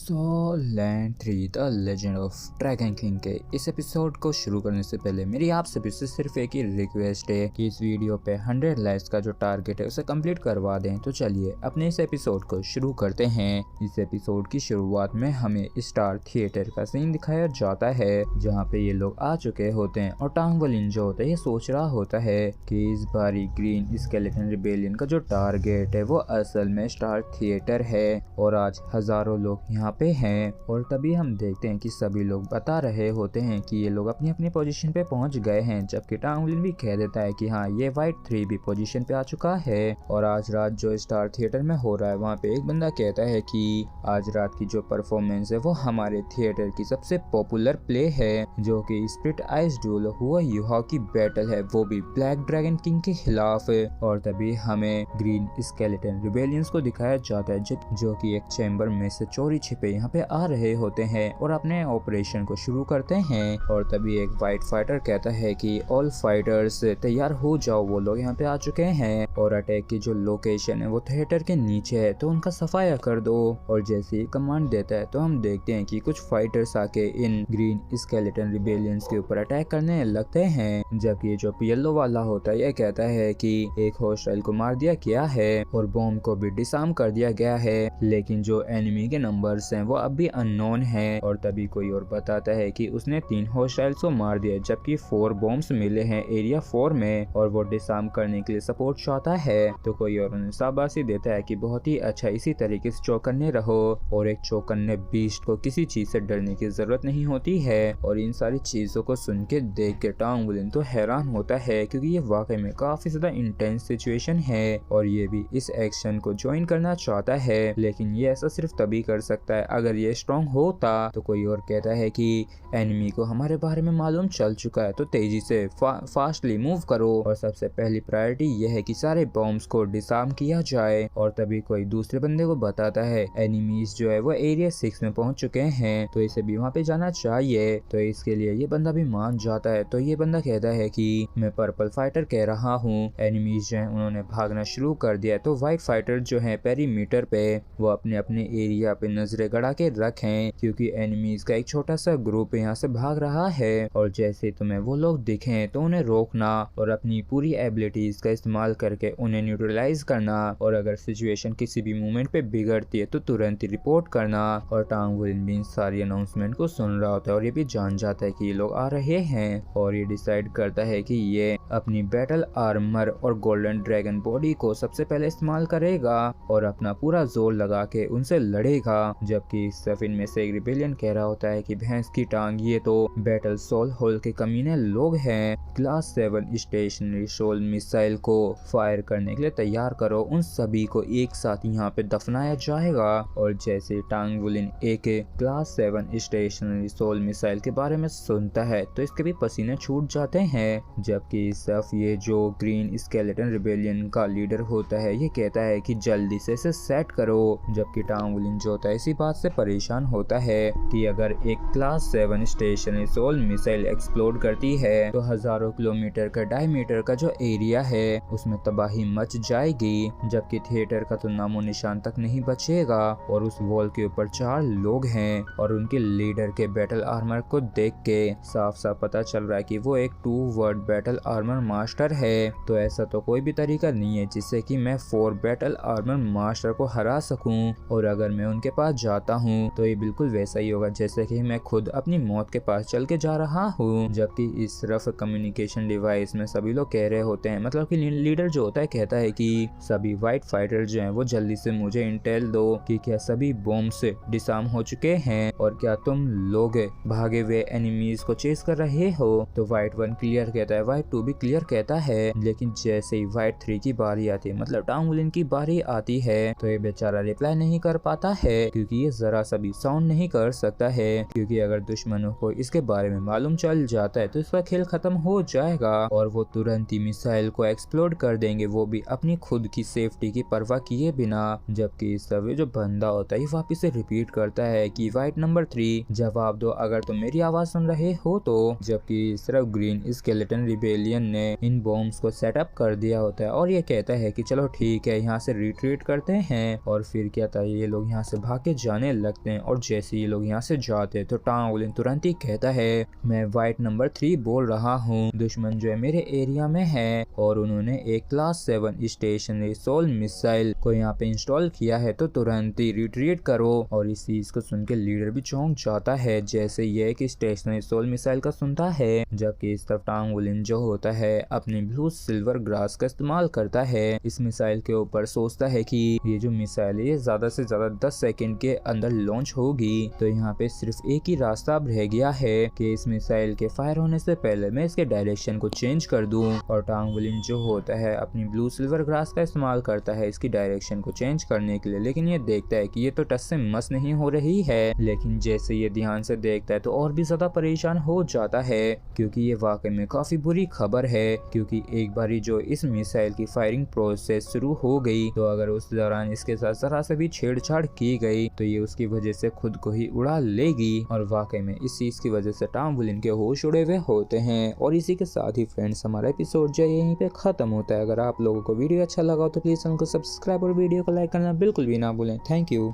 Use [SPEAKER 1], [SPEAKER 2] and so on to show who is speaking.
[SPEAKER 1] सोलैंड 3 the legend of dragon king के इस episode को शुरू करने से पहले मेरी आप सभी से सिर्फ एक ही रिक्वेस्ट है कि इस वीडियो पे 100 लाइक्स का जो टारगेट है उसे कंप्लीट करवा दें। तो चलिए अपने इस एपिसोड को शुरू करते हैं। इस एपिसोड की शुरुआत में हमें स्टार थिएटर का सीन दिखाया जाता है जहाँ पे ये लोग आ चुके होते हैं और टांगवलिन जो होता है ये सोच रहा होता है कि इस बारी ग्रीन स्केलेटन रिबेलियन का जो टारगेट है वो असल में स्टार थिएटर है और आज हजारों लोग यहाँ पे हैं। और तभी हम देखते हैं कि सभी लोग बता रहे होते हैं कि ये लोग अपनी अपनी पोजीशन पे पहुंच गए हैं, जबकि टांगलिन भी कह देता है कि हाँ ये वाइट 3 भी पोजीशन पे आ चुका है। और आज रात जो स्टार थिएटर में हो रहा है वहाँ पे एक बंदा कहता है कि आज रात की जो परफॉर्मेंस है वो हमारे थिएटर की सबसे पॉपुलर प्ले है, जो कि स्प्लिट आइज ड्यूल हुआ युहा की बैटल है, वो भी ब्लैक ड्रैगन किंग के खिलाफ। और तभी हमें ग्रीन स्केलेटन रिबेलियंस को दिखाया जाता है जो कि एक चैम्बर में से चोरी छिपे यहाँ पे आ रहे होते हैं और अपने ऑपरेशन को शुरू करते हैं। और तभी एक वाइट फाइटर कहता है कि ऑल फाइटर्स तैयार हो जाओ, वो लोग यहाँ पे आ चुके हैं और अटैक की जो लोकेशन है वो थिएटर के नीचे है, तो उनका सफाया कर दो। और जैसे ही कमांड देता है तो हम देखते हैं कि कुछ फाइटर्स आके इन ग्रीन स्केलेटन रिबेलियंस के ऊपर अटैक करने लगते हैं, जबकि जो येलो वाला होता है ये कहता है कि एक हॉस्टाइल को मार दिया गया है और बॉम्ब को भी डिसआर्म कर दिया गया है, लेकिन जो एनिमी के नंबर्स हैं वो अब भी अननोन है। और तभी कोई और बताता है कि उसने 3 हॉस्टाइल्स को मार दिया, जबकि 4 बॉम्ब्स मिले हैं एरिया 4 में और वो डिसआर्म करने के लिए सपोर्ट चाहता है। तो कोई और उन्हें शाबाशी देता है कि बहुत ही अच्छा, इसी तरीके से चौकन्ने रहो। और एक चौकन्ने बीस्ट को किसी चीज से डरने की जरूरत नहीं होती है। और इन सारी चीजों को सुन के देख के टांगवलिन तो हैरान होता है, क्योंकि ये वाकई में काफी ज्यादा इंटेंस सिचुएशन है और ये भी इस एक्शन को ज्वाइन करना चाहता है, लेकिन ये ऐसा सिर्फ तभी कर सकता है अगर ये स्ट्रॉन्ग होता। तो कोई और कहता है कि एनिमी को हमारे बारे में मालूम चल चुका है, तो तेजी से फास्टली मूव करो और सबसे पहली प्रायोरिटी यह है कि सारे बॉम्ब्स को डिसआर्म किया जाए। और तभी कोई दूसरे बंदे को बताता है एनिमीज जो है वो एरिया 6 में पहुंच चुके हैं, तो इसे भी वहाँ पे जाना चाहिए। तो इसके लिए ये बंदा भी मान जाता है। तो ये बंदा कहता है कि मैं पर्पल फाइटर कह रहा हूँ, एनिमीज जो है उन्होंने भागना शुरू कर दिया। तो व्हाइट फाइटर जो है पेरीमीटर पे वो अपने अपने एरिया पे नजरें गड़ा के रखें, क्योंकि एनिमीज का एक छोटा सा ग्रुप यहाँ से भाग रहा है। और जैसे तुम्हें वो लोग दिखें तो उन्हें रोकना और अपनी पूरी एबिलिटीज का इस्तेमाल करके उन्हें न्यूट्रलाइज करना। और अगर सिचुएशन किसी भी मोमेंट पे बिगड़ती है तो तुरंत ही रिपोर्ट करना। और टांगवलिन भी इन सारी अनाउंसमेंट को सुन रहा होता है और ये भी जान जाता है कि ये लोग आ रहे हैं। और ये डिसाइड करता है कि ये अपनी बैटल आर्मर और गोल्डन ड्रैगन बॉडी को सबसे पहले इस्तेमाल करेगा और अपना पूरा जोर लगा के उनसे लड़ेगा। जबकि सफिन में से एक रिबेलियन कह रहा होता है कि भैंस की टांग, ये तो बैटल सोल होल के कमीने लोग हैं, क्लास 7 स्टेशनरी सोल मिसाइल को फायर करने के लिए तैयार करो, उन सभी को एक साथ यहाँ पे दफनाया जाएगा। और जैसे टांगवलिन एक क्लास 7 स्टेशनरी सोल मिसाइल के बारे में सुनता है तो इसके भी पसीने छूट जाते हैं। जबकि सफ ये जो ग्रीन स्केलेटन रिबेलियन का लीडर होता है ये कहता है कि जल्दी से इसे सेट करो। जबकि टांगवलिन जो होता है इसी बात से परेशान होता है कि अगर एक क्लास 7 स्टेशनरी सोल मिसाइल एक्सप्लोड करती है तो हजारों किलोमीटर का डायमीटर का जो एरिया है उसमें तबाही मच जाएगी, जबकि थिएटर का तो नामो निशान तक नहीं बचेगा। और उस वॉल के ऊपर 4 लोग हैं और उनके लीडर के बैटल आर्मर को देख के साफ साफ पता चल रहा है कि वो एक 2 वर्ड बैटल आर्मर मास्टर है। तो ऐसा तो कोई भी तरीका नहीं है जिससे कि मैं 4 बैटल आर्मर मास्टर को हरा सकूं। और अगर मैं उनके पास जाता हूँ तो ये बिल्कुल वैसा ही होगा जैसे कि मैं खुद अपनी मौत के पास चल के जा रहा हूँ। जबकि इस तरफ कम्युनिकेशन डिवाइस में सभी लोग कह रहे होते हैं, मतलब कि लीडर जो होता है कहता है कि सभी व्हाइट फाइटर जो हैं वो जल्दी से मुझे इंटेल दो कि क्या सभी बॉम्ब्स डिसआर्म हो चुके हैं और क्या तुम लोग भागे हुए एनिमीज को चेस कर रहे हो। तो व्हाइट 1 क्लियर कहता है, व्हाइट 2 भी क्लियर कहता है, लेकिन जैसे ही व्हाइट 3 की बारी आती है, मतलब टांगवलिन की बारी आती है, तो ये बेचारा रिप्लाई नहीं कर पाता है, क्योंकि ये जरा सा भी साउंड नहीं कर सकता है, क्योंकि अगर दुश्मनों को इसके बारे में मालूम चल जाता है तो इसका खेल खत्म हो जाएगा और वो तुरंत ही मिसाइल को एक्सप्लोड कर देंगे, वो भी अपनी खुद की सेफ्टी की परवाह किए बिना। जबकि इस समय जो बंदा होता है वापिस से रिपीट करता है कि व्हाइट नंबर 3 जवाब दो अगर तुम मेरी आवाज सुन रहे हो तो। जबकि सिर्फ ग्रीन स्केलेटन रिबेलियन ने इन बॉम्ब्स को सेटअप कर दिया होता है और ये कहता है कि चलो ठीक है यहाँ से रिट्रीट करते हैं। और फिर क्या था, ये लोग यहाँ से भाग के जाने लगते हैं और जैसे ये लोग यहाँ से जाते हैं तो टांगोलिन तुरंत ही कहता है मैं वाइट नंबर 3 बोल रहा हूँ, दुश्मन जो है मेरे एरिया में है और उन्होंने एक क्लास 7 स्टेशनरी सोल मिसाइल को यहाँ पे इंस्टॉल किया है, तो तुरंत ही रिट्रीट करो। और इस चीज को सुन के लीडर भी चौंक जाता है जैसे ये कि स्टेशनरी सोल मिसाइल का सुनता है, जबकि इस तरफ टांगोलिन जो होता है अपनी ब्लू सिल्वर ग्रास का इस्तेमाल करता है इस मिसाइल के ऊपर, सोचता है कि ये जो मिसाइल है ये ज्यादा से ज्यादा 10 सेकंड के अंदर लॉन्च होगी, तो यहाँ पे सिर्फ एक ही रास्ता अब रह गया है कि इस मिसाइल के फायर होने से पहले मैं इसके डायरेक्शन को चेंज कर दूं। और टांगोलिन जो होता है अपनी ब्लू सिल्वर ग्रास का इस्तेमाल करता है इसकी डायरेक्शन को चेंज करने के लिए, लेकिन ये देखता है कि ये तो टच से मस नहीं हो रही है। लेकिन जैसे ये ध्यान से देखता है तो और भी ज्यादा परेशान हो जाता है क्योंकि ये वाकई में काफी बुरी खबर है, क्योंकि एक बारी जो इस मिसाइल की फायरिंग प्रोसेस शुरू हो गई तो अगर उस दौरान इसके साथ जरा से भी छेड़छाड़ की गई तो ये उसकी वजह से खुद को ही उड़ा लेगी। और वाकई में इस चीज की वजह से टांगोलिन के होश उड़े हुए होते हैं। और इसी के साथ ही फ्रेंड्स हमारा एपिसोड जो यहीं पे खत्म होता है। अगर आप लोगों को वीडियो अच्छा लगा तो प्लीज चैनल को सब्सक्राइब और वीडियो को लाइक करना बिल्कुल भी ना भूलें। Thank you.